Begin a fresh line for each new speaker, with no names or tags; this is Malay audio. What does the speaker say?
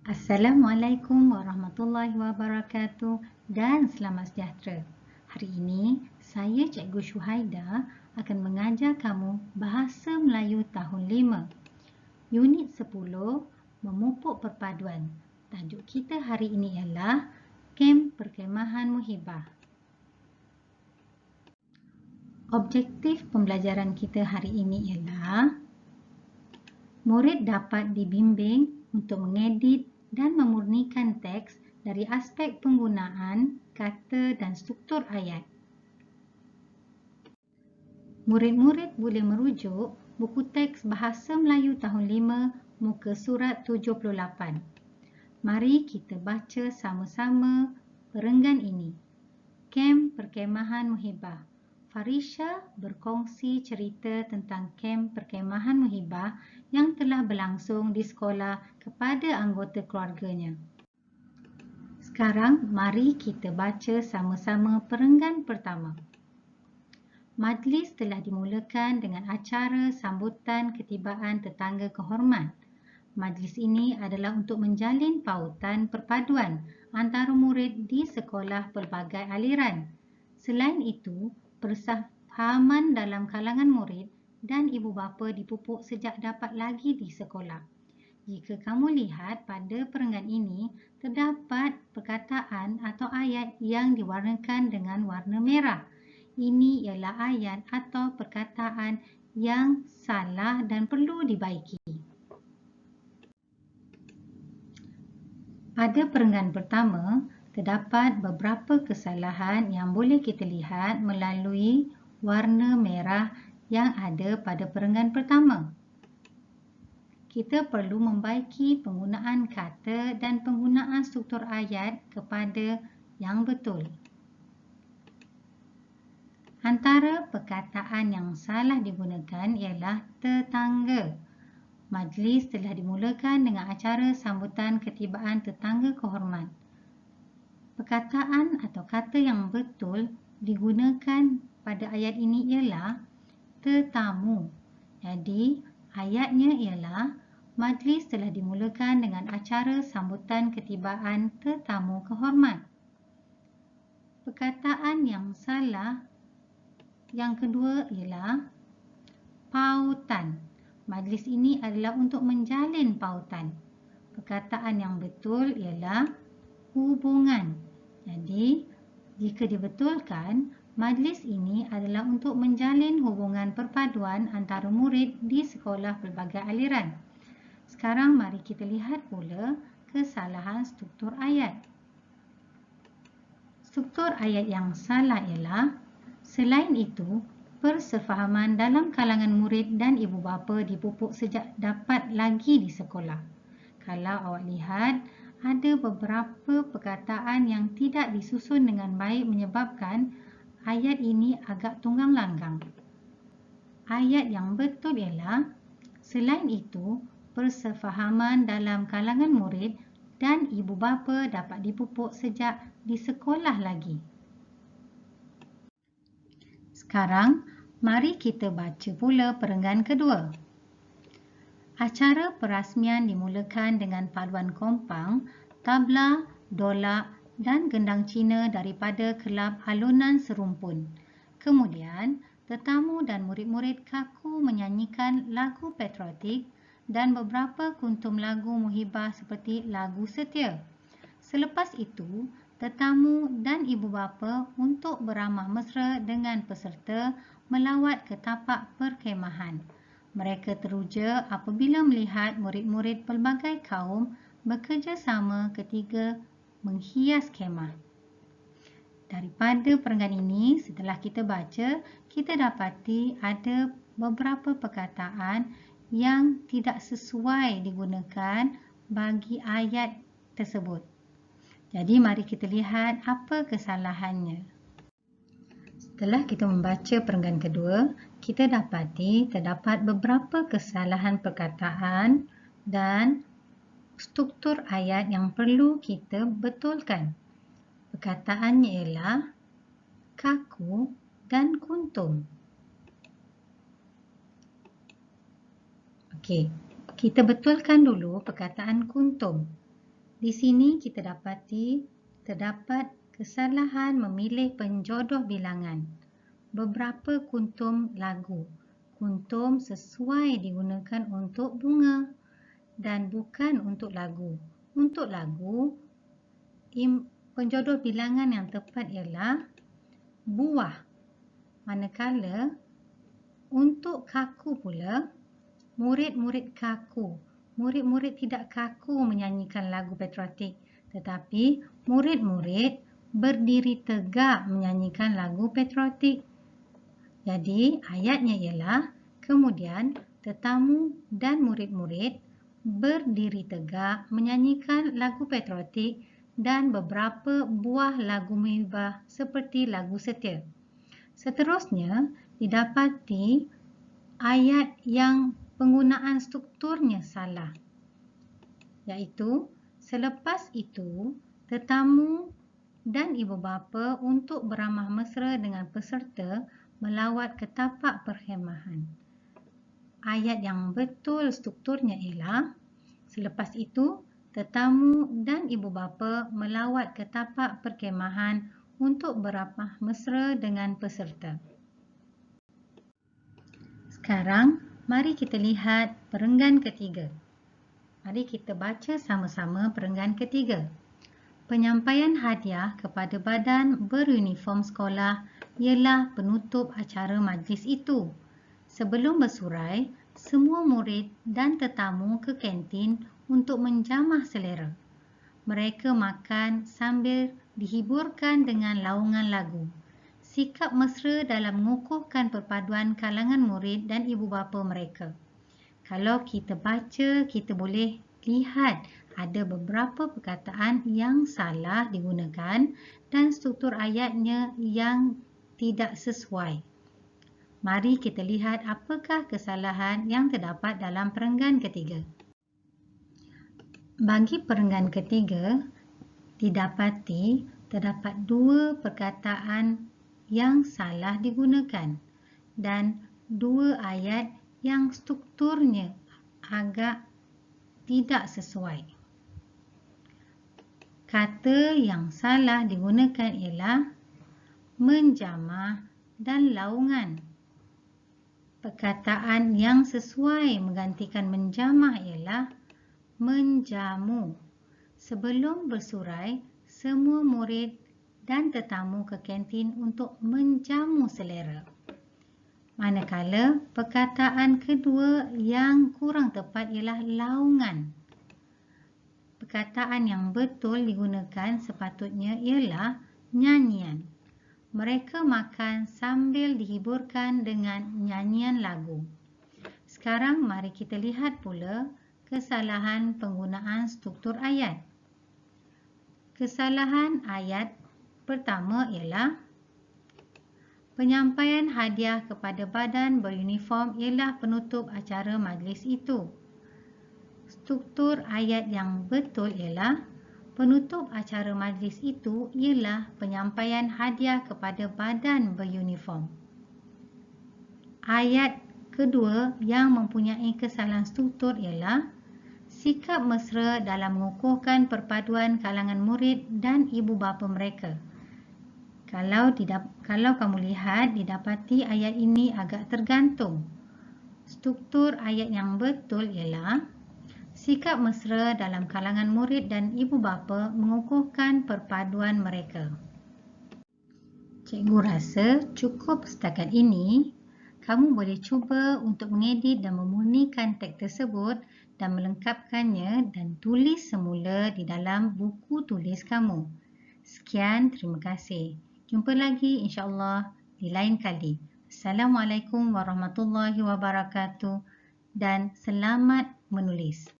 Assalamualaikum warahmatullahi wabarakatuh dan selamat sejahtera. Hari ini, saya Cikgu Syuhaida akan mengajar kamu Bahasa Melayu Tahun 5, Unit 10, Memupuk Perpaduan. Tajuk kita hari ini ialah Kem Perkemahan Muhibah. Objektif pembelajaran kita hari ini ialah murid dapat dibimbing untuk mengedit dan memurnikan teks dari aspek penggunaan, kata dan struktur ayat. Murid-murid boleh merujuk buku teks Bahasa Melayu Tahun 5, muka surat 78. Mari kita baca sama-sama perenggan ini. Kem Perkemahan Muhibah. Farisha berkongsi cerita tentang kem perkemahan muhibah yang telah berlangsung di sekolah kepada anggota keluarganya. Sekarang, mari kita baca sama-sama perenggan pertama. Majlis telah dimulakan dengan acara sambutan ketibaan tetangga kehormat. Majlis ini adalah untuk menjalin pautan perpaduan antara murid di sekolah pelbagai aliran. Selain itu, persefahaman dalam kalangan murid dan ibu bapa dipupuk sejak dapat lagi di sekolah. Jika kamu lihat pada perenggan ini, terdapat perkataan atau ayat yang diwarnakan dengan warna merah. Ini ialah ayat atau perkataan yang salah dan perlu dibaiki. Pada perenggan pertama, terdapat beberapa kesalahan yang boleh kita lihat melalui warna merah yang ada pada perenggan pertama. Kita perlu membaiki penggunaan kata dan penggunaan struktur ayat kepada yang betul. Antara perkataan yang salah digunakan ialah tetangga. Majlis telah dimulakan dengan acara sambutan ketibaan tetangga kehormat. Perkataan atau kata yang betul digunakan pada ayat ini ialah tetamu. Jadi, ayatnya ialah majlis telah dimulakan dengan acara sambutan ketibaan tetamu kehormat. Perkataan yang salah yang kedua ialah pautan. Majlis ini adalah untuk menjalin pautan. Perkataan yang betul ialah hubungan. Jadi, jika dibetulkan, majlis ini adalah untuk menjalin hubungan perpaduan antara murid di sekolah pelbagai aliran. Sekarang mari kita lihat pula kesalahan struktur ayat. Struktur ayat yang salah ialah, selain itu, persefahaman dalam kalangan murid dan ibu bapa dipupuk sejak dapat lagi di sekolah. Kalau awak lihat, ada beberapa perkataan yang tidak disusun dengan baik menyebabkan ayat ini agak tunggang langgang. Ayat yang betul ialah, selain itu, persefahaman dalam kalangan murid dan ibu bapa dapat dipupuk sejak di sekolah lagi. Sekarang, mari kita baca pula perenggan kedua. Acara perasmian dimulakan dengan paduan kompang, tabla, dolak dan gendang Cina daripada kelab alunan serumpun. Kemudian, tetamu dan murid-murid kaku menyanyikan lagu patriotik dan beberapa kuntum lagu muhibah seperti lagu setia. Selepas itu, tetamu dan ibu bapa untuk beramah mesra dengan peserta melawat ke tapak perkemahan. Mereka teruja apabila melihat murid-murid pelbagai kaum bekerjasama ketika menghias kemah. Daripada perenggan ini, setelah kita baca, kita dapati ada beberapa perkataan yang tidak sesuai digunakan bagi ayat tersebut. Jadi, mari kita lihat apa kesalahannya. Setelah kita membaca perenggan kedua, kita dapati terdapat beberapa kesalahan perkataan dan struktur ayat yang perlu kita betulkan. Perkataannya ialah kaku dan kuntum. Okey, kita betulkan dulu perkataan kuntum. Di sini kita dapati terdapat kesalahan memilih penjodoh bilangan. Beberapa kuntum lagu. Kuntum sesuai digunakan untuk bunga dan bukan untuk lagu. Untuk lagu, penjodoh bilangan yang tepat ialah buah. Manakala untuk kaku pula, murid-murid kaku. Murid-murid tidak kaku menyanyikan lagu patriotik, tetapi murid-murid berdiri tegak menyanyikan lagu patriotik. Jadi, ayatnya ialah, kemudian tetamu dan murid-murid berdiri tegak menyanyikan lagu patriotik dan beberapa buah lagu muhibah seperti lagu setia. Seterusnya, didapati ayat yang penggunaan strukturnya salah, iaitu selepas itu tetamu dan ibu bapa untuk beramah mesra dengan peserta melawat ke tapak perkhemahan. Ayat yang betul strukturnya ialah selepas itu tetamu dan ibu bapa melawat ke tapak perkhemahan untuk beramah mesra dengan peserta. Sekarang, mari kita lihat perenggan ketiga. Mari kita baca sama-sama perenggan ketiga. Penyampaian hadiah kepada badan beruniform sekolah ialah penutup acara majlis itu. Sebelum bersurai, semua murid dan tetamu ke kantin untuk menjamah selera. Mereka makan sambil dihiburkan dengan laungan lagu. Sikap mesra dalam mengukuhkan perpaduan kalangan murid dan ibu bapa mereka. Kalau kita baca, kita boleh lihat ada beberapa perkataan yang salah digunakan dan struktur ayatnya yang tidak sesuai. Mari kita lihat apakah kesalahan yang terdapat dalam perenggan ketiga. Bagi perenggan ketiga, didapati terdapat dua perkataan yang salah digunakan dan dua ayat yang strukturnya agak tidak sesuai. Kata yang salah digunakan ialah menjamah dan laungan. Perkataan yang sesuai menggantikan menjamah ialah menjamu. Sebelum bersurai, semua murid dan tetamu ke kantin untuk menjamu selera. Manakala perkataan kedua yang kurang tepat ialah laungan. Perkataan yang betul digunakan sepatutnya ialah nyanyian. Mereka makan sambil dihiburkan dengan nyanyian lagu. Sekarang mari kita lihat pula kesalahan penggunaan struktur ayat. Kesalahan ayat pertama ialah penyampaian hadiah kepada badan beruniform ialah penutup acara majlis itu. Struktur ayat yang betul ialah penutup acara majlis itu ialah penyampaian hadiah kepada badan beruniform. Ayat kedua yang mempunyai kesalahan struktur ialah sikap mesra dalam mengukuhkan perpaduan kalangan murid dan ibu bapa mereka. Kalau kamu lihat, didapati ayat ini agak tergantung. Struktur ayat yang betul ialah sikap mesra dalam kalangan murid dan ibu bapa mengukuhkan perpaduan mereka. Cikgu rasa cukup setakat ini. Kamu boleh cuba untuk mengedit dan memurnikan teks tersebut dan melengkapkannya dan tulis semula di dalam buku tulis kamu. Sekian, terima kasih. Jumpa lagi insya-Allah di lain kali. Assalamualaikum warahmatullahi wabarakatuh dan selamat menulis.